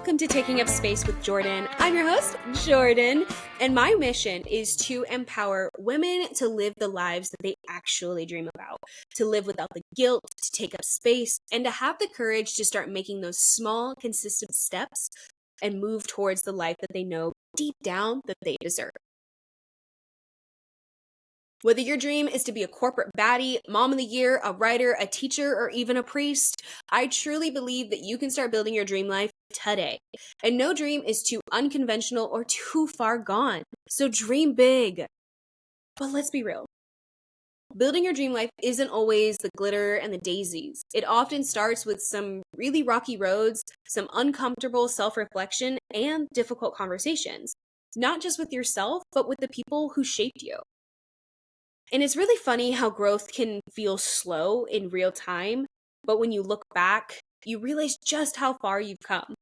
welcome to Taking Up Space with Jordan. I'm your host, Jordan, and my mission is to empower women to live the lives that they actually dream about, to live without the guilt, to take up space, and to have the courage to start making those small, consistent steps and move towards the life that they know deep down that they deserve. Whether your dream is to be a corporate baddie, mom of the year, a writer, a teacher, or even a priest, I truly believe that you can start building your dream life today. And no dream is too unconventional or too far gone. So dream big. But let's be real. Building your dream life isn't always the glitter and the daisies. It often starts with some really rocky roads, some uncomfortable self-reflection, and difficult conversations. Not just with yourself, but with the people who shaped you. And it's really funny how growth can feel slow in real time, but when you look back, you realize just how far you've come.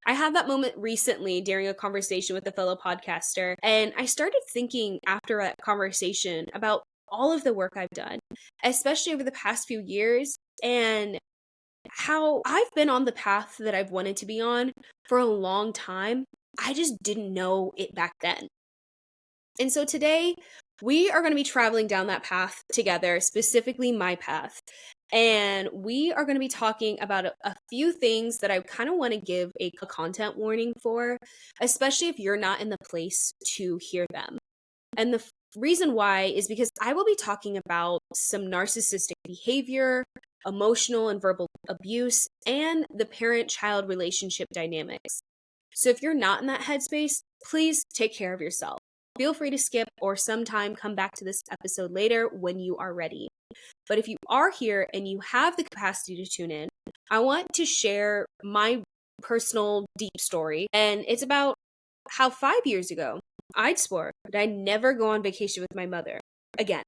I had that moment recently during a conversation with a fellow podcaster, and I started thinking after that conversation about all of the work I've done, especially over the past few years, and how I've been on the path that I've wanted to be on for a long time. I just didn't know it back then. And so today, we are going to be traveling down that path together, specifically my path. And we are going to be talking about a few things that I kind of want to give a content warning for, especially if you're not in the place to hear them. And the reason why is because I will be talking about some narcissistic behavior, emotional and verbal abuse, and the parent-child relationship dynamics. So if you're not in that headspace, please take care of yourself. Feel free to skip or sometime come back to this episode later when you are ready. But if you are here and you have the capacity to tune in, I want to share my personal deep story. And it's about how 5 years ago, I'd swore that I'd never go on vacation with my mother again.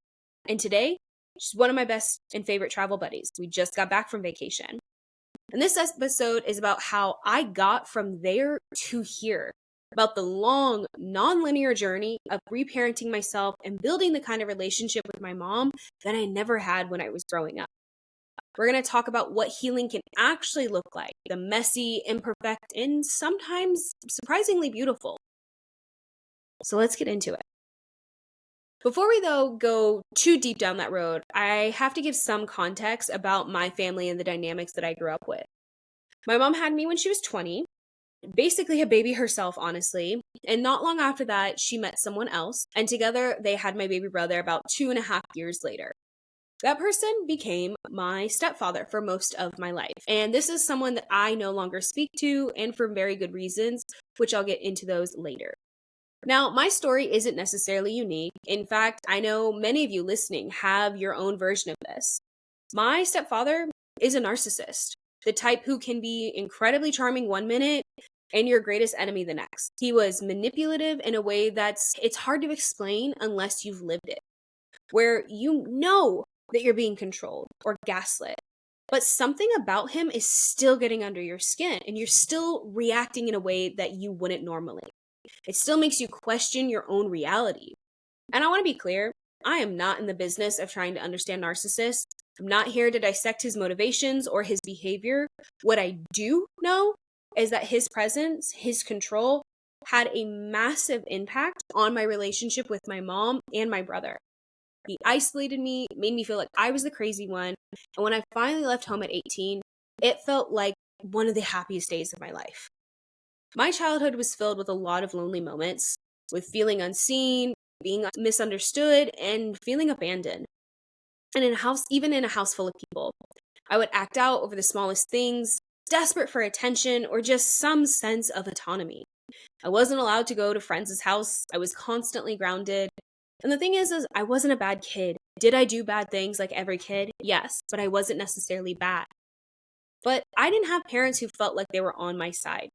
And today, she's one of my best and favorite travel buddies. We just got back from vacation. And this episode is about how I got from there to here, about the long, non-linear journey of reparenting myself and building the kind of relationship with my mom that I never had when I was growing up. We're going to talk about what healing can actually look like, the messy, imperfect, and sometimes surprisingly beautiful. So let's get into it. Before we, though, go too deep down that road, I have to give some context about my family and the dynamics that I grew up with. My mom had me when she was 20. Basically a baby herself, honestly. And not long after that, she met someone else, and together they had my baby brother about 2.5 years later. That person became my stepfather for most of my life. And this is someone that I no longer speak to, and for very good reasons, which I'll get into those later. Now, my story isn't necessarily unique. In fact, I know many of you listening have your own version of this. My stepfather is a narcissist, the type who can be incredibly charming one minute and your greatest enemy the next. He was manipulative in a way it's hard to explain unless you've lived it, where you know that you're being controlled or gaslit, but something about him is still getting under your skin and you're still reacting in a way that you wouldn't normally. It still makes you question your own reality. And I want to be clear, I am not in the business of trying to understand narcissists. I'm not here to dissect his motivations or his behavior. What I do know is that his presence, his control, had a massive impact on my relationship with my mom and my brother. He isolated me, made me feel like I was the crazy one. And when I finally left home at 18, it felt like one of the happiest days of my life. My childhood was filled with a lot of lonely moments, with feeling unseen, being misunderstood, and feeling abandoned. And even in a house full of people, I would act out over the smallest things, desperate for attention or just some sense of autonomy. I wasn't allowed to go to friends' house. I was constantly grounded. And the thing is I wasn't a bad kid. Did I do bad things like every kid? Yes, but I wasn't necessarily bad. But I didn't have parents who felt like they were on my side.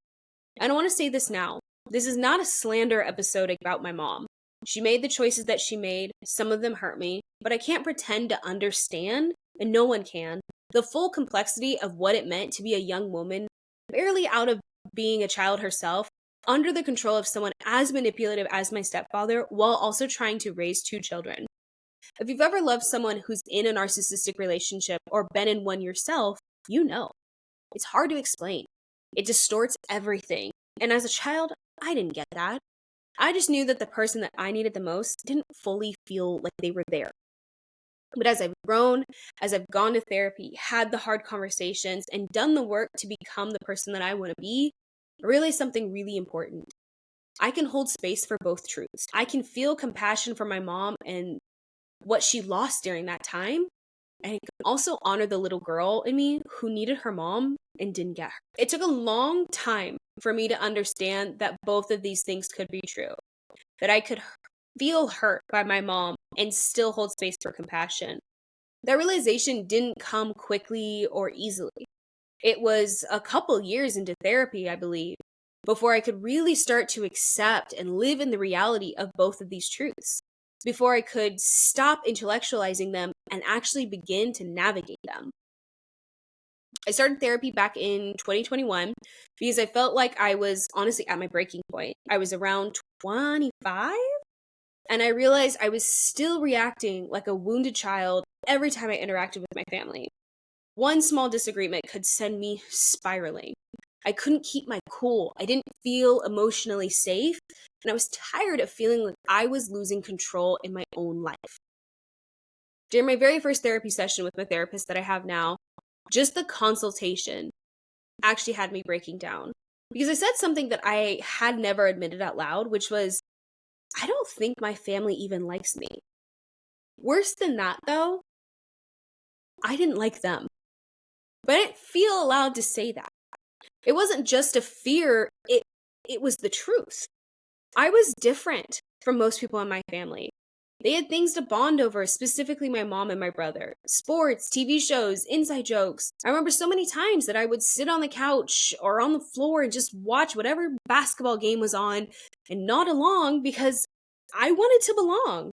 And I want to say this now. This is not a slander episode about my mom. She made the choices that she made. Some of them hurt me, but I can't pretend to understand, and no one can, the full complexity of what it meant to be a young woman, barely out of being a child herself, under the control of someone as manipulative as my stepfather, while also trying to raise 2 children. If you've ever loved someone who's in a narcissistic relationship or been in one yourself, you know. It's hard to explain. It distorts everything. And as a child, I didn't get that. I just knew that the person that I needed the most didn't fully feel like they were there. But as I've grown, as I've gone to therapy, had the hard conversations, and done the work to become the person that I want to be, I realized something really important. I can hold space for both truths. I can feel compassion for my mom and what she lost during that time. And I can also honor the little girl in me who needed her mom and didn't get her. It took a long time for me to understand that both of these things could be true. That I could feel hurt by my mom and still hold space for compassion. That realization didn't come quickly or easily. It was a couple years into therapy, I believe, before I could really start to accept and live in the reality of both of these truths, before I could stop intellectualizing them and actually begin to navigate them. I started therapy back in 2021 because I felt like I was honestly at my breaking point. I was around 25, and I realized I was still reacting like a wounded child every time I interacted with my family. One small disagreement could send me spiraling. I couldn't keep my cool. I didn't feel emotionally safe, and I was tired of feeling like I was losing control in my own life. During my very first therapy session with my therapist that I have now, just the consultation actually had me breaking down. Because I said something that I had never admitted out loud, which was, I don't think my family even likes me. Worse than that, though, I didn't like them. But I didn't feel allowed to say that. It wasn't just a fear, it was the truth. I was different from most people in my family. They had things to bond over, specifically my mom and my brother. Sports, TV shows, inside jokes. I remember so many times that I would sit on the couch or on the floor and just watch whatever basketball game was on and nod along because I wanted to belong.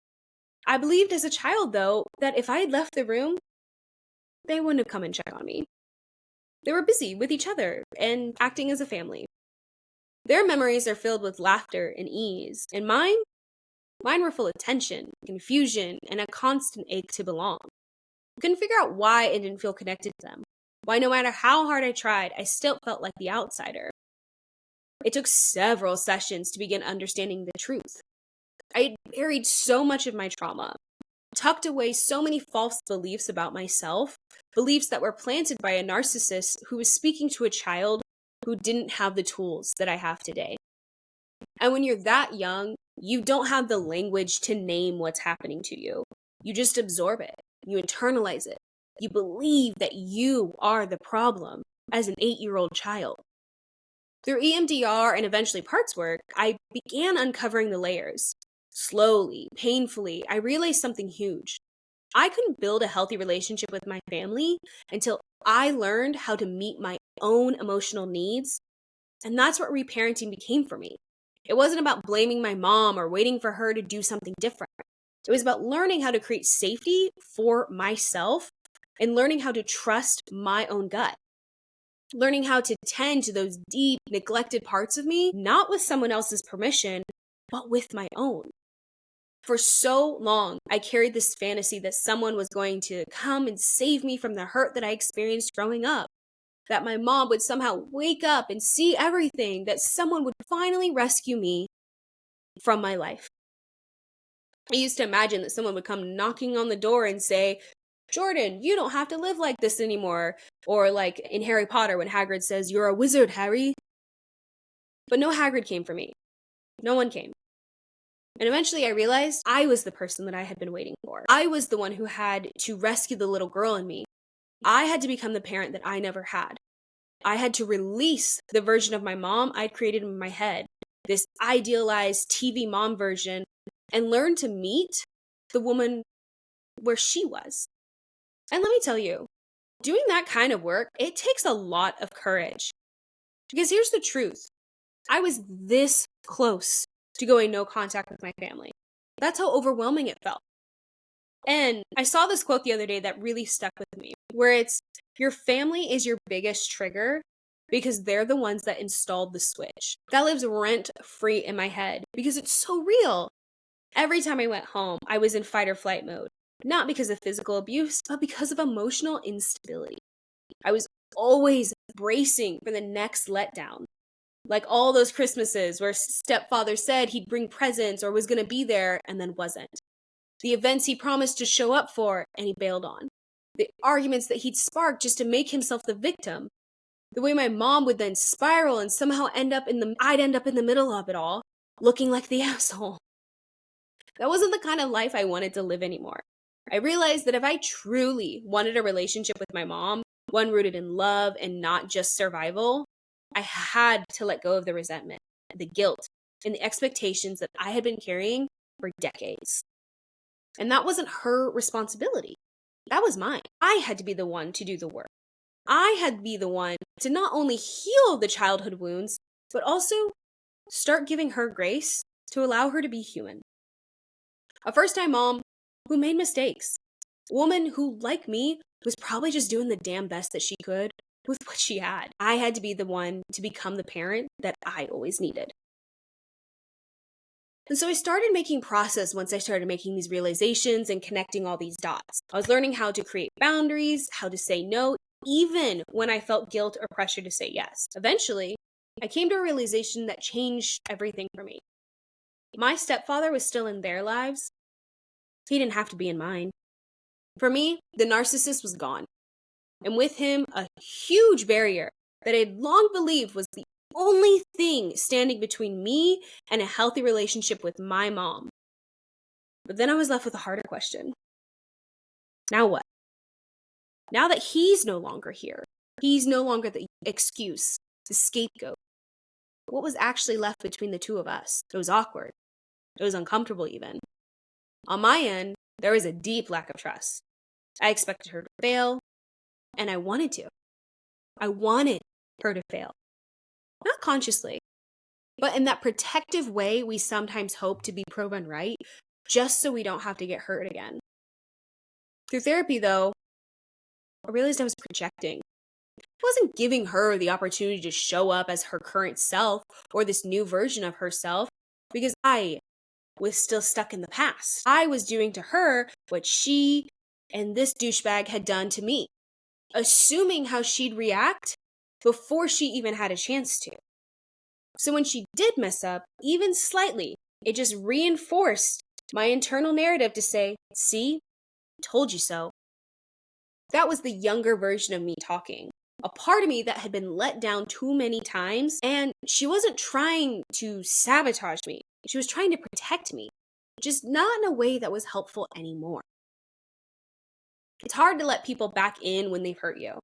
I believed as a child, though, that if I had left the room, they wouldn't have come and checked on me. They were busy with each other and acting as a family. Their memories are filled with laughter and ease, and mine were full of tension, confusion, and a constant ache to belong. I couldn't figure out why I didn't feel connected to them. Why no matter how hard I tried, I still felt like the outsider. It took several sessions to begin understanding the truth. I had buried so much of my trauma, tucked away so many false beliefs about myself, beliefs that were planted by a narcissist who was speaking to a child who didn't have the tools that I have today. And when you're that young, you don't have the language to name what's happening to you. You just absorb it. You internalize it. You believe that you are the problem as an 8-year-old child. Through EMDR and eventually parts work, I began uncovering the layers. Slowly, painfully, I realized something huge. I couldn't build a healthy relationship with my family until I learned how to meet my own emotional needs. And that's what reparenting became for me. It wasn't about blaming my mom or waiting for her to do something different. It was about learning how to create safety for myself and learning how to trust my own gut. Learning how to tend to those deep, neglected parts of me, not with someone else's permission, but with my own. For so long, I carried this fantasy that someone was going to come and save me from the hurt that I experienced growing up. That my mom would somehow wake up and see everything, that someone would finally rescue me from my life. I used to imagine that someone would come knocking on the door and say, Jordan, you don't have to live like this anymore. Or like in Harry Potter when Hagrid says, you're a wizard, Harry. But no Hagrid came for me. No one came. And eventually I realized I was the person that I had been waiting for. I was the one who had to rescue the little girl in me. I had to become the parent that I never had. I had to release the version of my mom I'd created in my head, this idealized TV mom version, and learn to meet the woman where she was. And let me tell you, doing that kind of work, it takes a lot of courage. Because here's the truth. I was this close to going no contact with my family. That's how overwhelming it felt. And I saw this quote the other day that really stuck with me, where it's, your family is your biggest trigger because they're the ones that installed the switch. That lives rent-free in my head because it's so real. Every time I went home, I was in fight or flight mode, not because of physical abuse, but because of emotional instability. I was always bracing for the next letdown. Like all those Christmases where stepfather said he'd bring presents or was going to be there and then wasn't. The events he promised to show up for and he bailed on. The arguments that he'd sparked just to make himself the victim. The way my mom would then spiral and somehow I'd end up in the middle of it all, looking like the asshole. That wasn't the kind of life I wanted to live anymore. I realized that if I truly wanted a relationship with my mom, one rooted in love and not just survival, I had to let go of the resentment, the guilt, and the expectations that I had been carrying for decades. And that wasn't her responsibility. That was mine. I had to be the one to do the work. I had to be the one to not only heal the childhood wounds, but also start giving her grace to allow her to be human. A first-time mom who made mistakes. A woman who, like me, was probably just doing the damn best that she could with what she had. I had to be the one to become the parent that I always needed. And so I started making process once I started making these realizations and connecting all these dots. I was learning how to create boundaries, how to say no, even when I felt guilt or pressure to say yes. Eventually, I came to a realization that changed everything for me. My stepfather was still in their lives. He didn't have to be in mine. For me, the narcissist was gone. And with him, a huge barrier that I'd long believed was the only thing standing between me and a healthy relationship with my mom. But then I was left with a harder question. Now what? Now that he's no longer here, he's no longer the excuse, the scapegoat. What was actually left between the two of us? It was awkward. It was uncomfortable even. On my end, there was a deep lack of trust. I expected her to fail, and I wanted to. I wanted her to fail. Not consciously, but in that protective way we sometimes hope to be proven right, just so we don't have to get hurt again. Through therapy, though, I realized I was projecting. I wasn't giving her the opportunity to show up as her current self or this new version of herself because I was still stuck in the past. I was doing to her what she and this douchebag had done to me, assuming how she'd react before she even had a chance to. So when she did mess up, even slightly, it just reinforced my internal narrative to say, see, told you so. That was the younger version of me talking. A part of me that had been let down too many times, and she wasn't trying to sabotage me. She was trying to protect me, just not in a way that was helpful anymore. It's hard to let people back in when they've hurt you,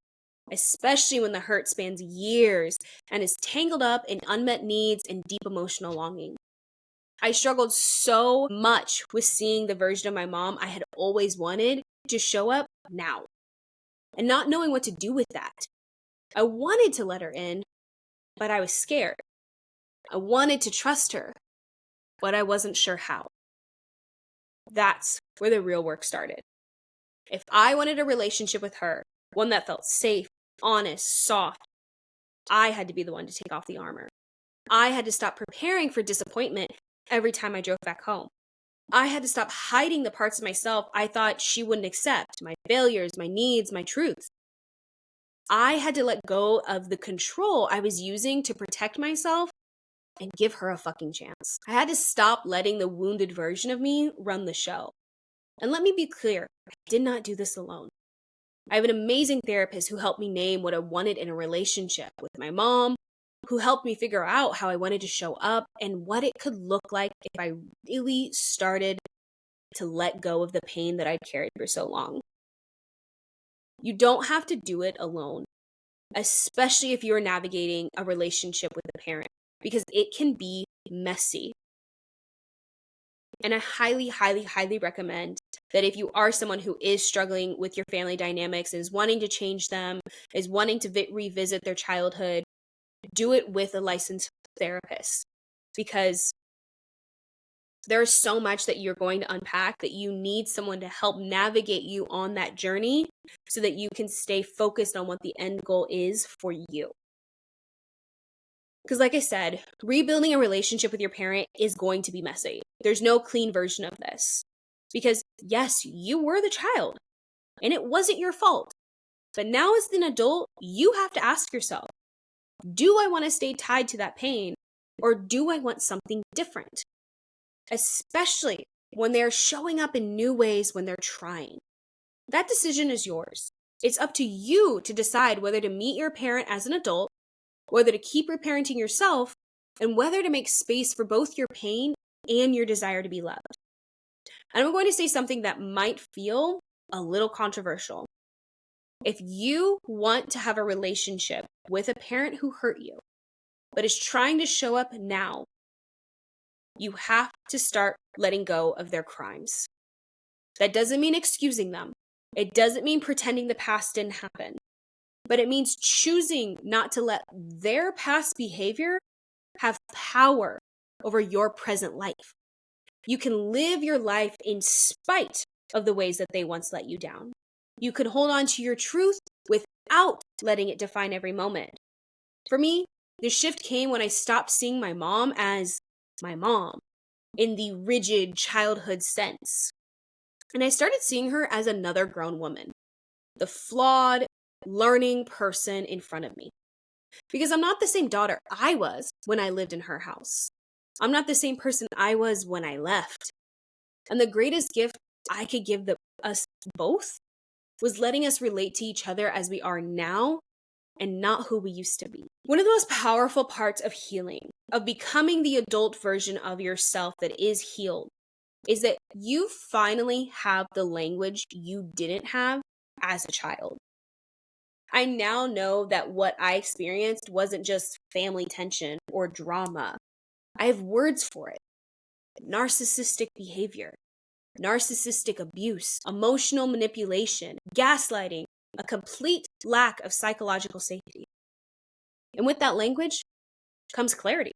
especially when the hurt spans years and is tangled up in unmet needs and deep emotional longing. I struggled so much with seeing the version of my mom I had always wanted to show up now, and not knowing what to do with that. I wanted to let her in, but I was scared. I wanted to trust her, but I wasn't sure how. That's where the real work started. If I wanted a relationship with her, one that felt safe, honest, soft, I had to be the one to take off the armor. I had to stop preparing for disappointment every time I drove back home. I had to stop hiding the parts of myself I thought she wouldn't accept, my failures, my needs, my truths. I had to let go of the control I was using to protect myself and give her a fucking chance. I had to stop letting the wounded version of me run the show. And let me be clear, I did not do this alone. I have an amazing therapist who helped me name what I wanted in a relationship with my mom, who helped me figure out how I wanted to show up and what it could look like if I really started to let go of the pain that I'd carried for so long. You don't have to do it alone, especially if you're navigating a relationship with a parent, because it can be messy. And I highly, highly, highly recommend that if you are someone who is struggling with your family dynamics, is wanting to change them, is wanting to revisit their childhood, do it with a licensed therapist, because there's so much that you're going to unpack that you need someone to help navigate you on that journey so that you can stay focused on what the end goal is for you. Because like I said, rebuilding a relationship with your parent is going to be messy. There's no clean version of this. Because yes, you were the child, and it wasn't your fault. But now as an adult, you have to ask yourself, do I want to stay tied to that pain, or do I want something different? Especially when they're showing up in new ways when they're trying. That decision is yours. It's up to you to decide whether to meet your parent as an adult, whether to keep reparenting yourself, and whether to make space for both your pain and your desire to be loved. And I'm going to say something that might feel a little controversial. If you want to have a relationship with a parent who hurt you, but is trying to show up now, you have to start letting go of their crimes. That doesn't mean excusing them. It doesn't mean pretending the past didn't happen. But it means choosing not to let their past behavior have power over your present life. You can live your life in spite of the ways that they once let you down. You can hold on to your truth without letting it define every moment. For me, the shift came when I stopped seeing my mom as my mom in the rigid childhood sense. And I started seeing her as another grown woman, the flawed, learning person in front of me. Because I'm not the same daughter I was when I lived in her house. I'm not the same person I was when I left. And the greatest gift I could give us both was letting us relate to each other as we are now and not who we used to be. One of the most powerful parts of healing, of becoming the adult version of yourself that is healed, is that you finally have the language you didn't have as a child. I now know that what I experienced wasn't just family tension or drama. I have words for it. Narcissistic behavior, narcissistic abuse, emotional manipulation, gaslighting, a complete lack of psychological safety. And with that language comes clarity.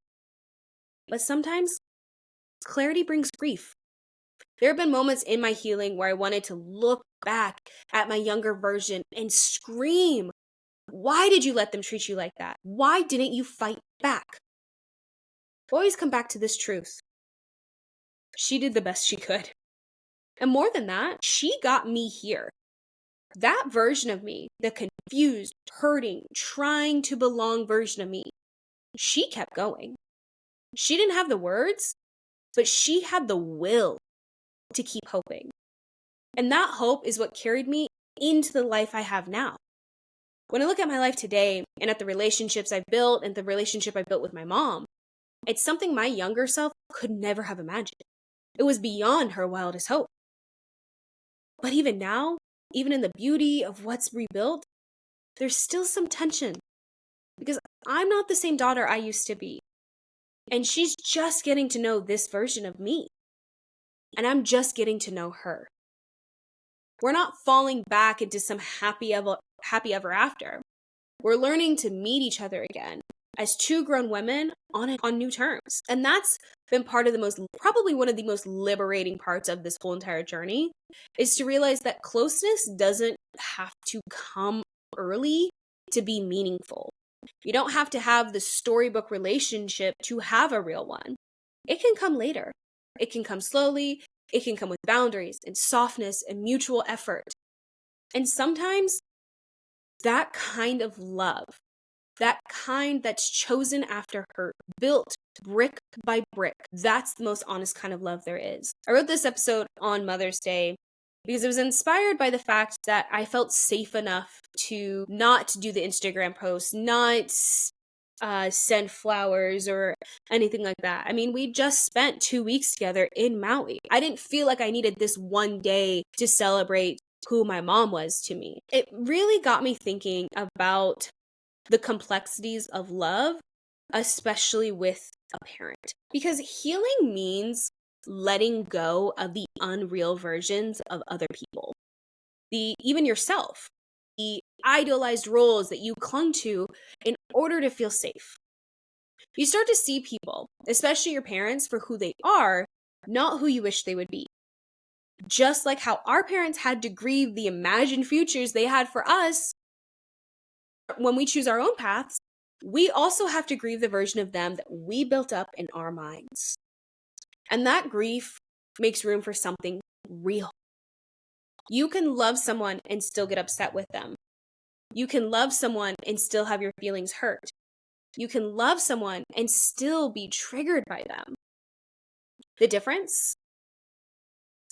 But sometimes clarity brings grief. There have been moments in my healing where I wanted to look back at my younger version and scream, why did you let them treat you like that? Why didn't you fight back? I always come back to this truth. She did the best she could. And more than that, she got me here. That version of me, the confused, hurting, trying to belong version of me, she kept going. She didn't have the words, but she had the will to keep hoping. And that hope is what carried me into the life I have now. When I look at my life today and at the relationships I've built and the relationship I built with my mom, it's something my younger self could never have imagined. It was beyond her wildest hope. But even now, even in the beauty of what's rebuilt, there's still some tension because I'm not the same daughter I used to be. And she's just getting to know this version of me. And I'm just getting to know her. We're not falling back into some happy ever after. We're learning to meet each other again as two grown women on new terms. And that's been probably one of the most liberating parts of this whole entire journey, is to realize that closeness doesn't have to come early to be meaningful. You don't have to have the storybook relationship to have a real one. It can come later. It can come slowly. It can come with boundaries and softness and mutual effort. And sometimes that kind of love, that kind that's chosen after hurt, built brick by brick, that's the most honest kind of love there is. I wrote this episode on Mother's Day because it was inspired by the fact that I felt safe enough to not do the Instagram post, not send flowers or anything like that. I mean, we just spent 2 weeks together in Maui. I didn't feel like I needed this one day to celebrate who my mom was to me. It really got me thinking about the complexities of love, especially with a parent. Because healing means letting go of the unreal versions of other people, even yourself, the idealized roles that you clung to in order to feel safe. You start to see people, especially your parents, for who they are, not who you wish they would be. Just like how our parents had to grieve the imagined futures they had for us, when we choose our own paths, we also have to grieve the version of them that we built up in our minds. And that grief makes room for something real. You can love someone and still get upset with them. You can love someone and still have your feelings hurt. You can love someone and still be triggered by them. The difference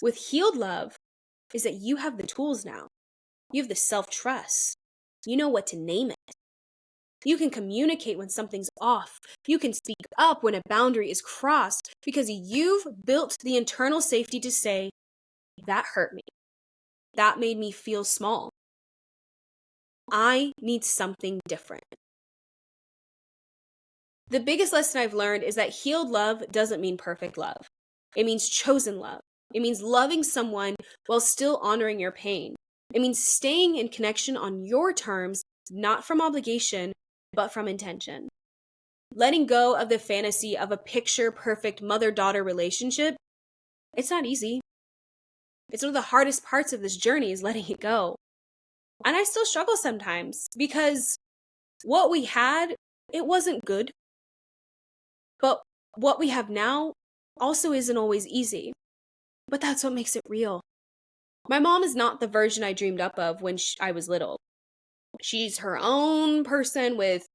with healed love is that you have the tools now. You have the self-trust. You know what to name it. You can communicate when something's off. You can speak up when a boundary is crossed because you've built the internal safety to say, that hurt me. That made me feel small. I need something different. The biggest lesson I've learned is that healed love doesn't mean perfect love. It means chosen love. It means loving someone while still honoring your pain. It means staying in connection on your terms, not from obligation, but from intention. Letting go of the fantasy of a picture-perfect mother-daughter relationship, it's not easy. It's one of the hardest parts of this journey is letting it go. And I still struggle sometimes because what we had, it wasn't good. But what we have now also isn't always easy. But that's what makes it real. My mom is not the version I dreamed up of when I was little. She's her own person with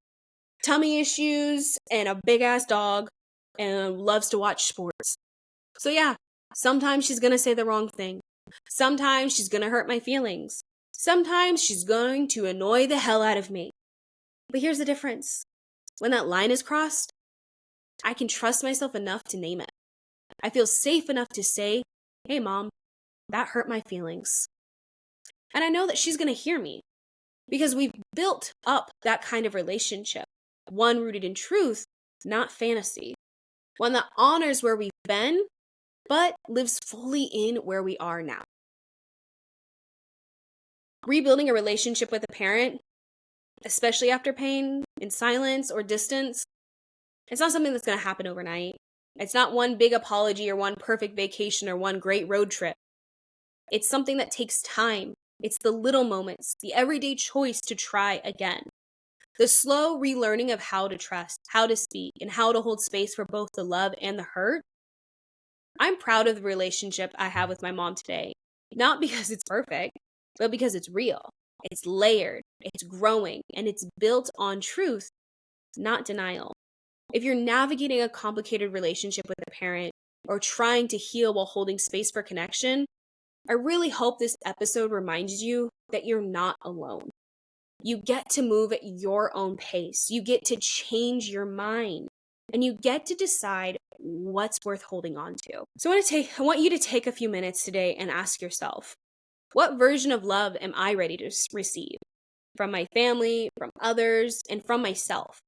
tummy issues and a big-ass dog and loves to watch sports. So yeah, sometimes she's gonna say the wrong thing. Sometimes she's gonna hurt my feelings. Sometimes she's going to annoy the hell out of me. But here's the difference. When that line is crossed, I can trust myself enough to name it. I feel safe enough to say, hey mom, that hurt my feelings. And I know that she's gonna hear me because we've built up that kind of relationship. One rooted in truth, not fantasy. One that honors where we've been, but lives fully in where we are now. Rebuilding a relationship with a parent, especially after pain, in silence, or distance, it's not something that's going to happen overnight. It's not one big apology or one perfect vacation or one great road trip. It's something that takes time. It's the little moments, the everyday choice to try again. The slow relearning of how to trust, how to speak, and how to hold space for both the love and the hurt. I'm proud of the relationship I have with my mom today. Not because it's perfect, but because it's real. It's layered, it's growing, and it's built on truth, not denial. If you're navigating a complicated relationship with a parent or trying to heal while holding space for connection, I really hope this episode reminds you that you're not alone. You get to move at your own pace. You get to change your mind. And you get to decide what's worth holding on to. So I want you to take a few minutes today and ask yourself, what version of love am I ready to receive? From my family, from others, and from myself.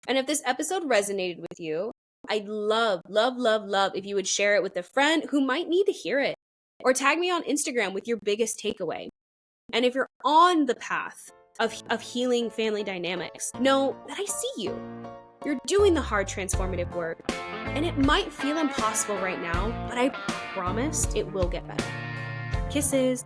And if this episode resonated with you, I'd love if you would share it with a friend who might need to hear it. Or tag me on Instagram with your biggest takeaway. And if you're on the path of healing family dynamics, know that I see you. You're doing the hard transformative work. And it might feel impossible right now, but I promise it will get better. Kisses.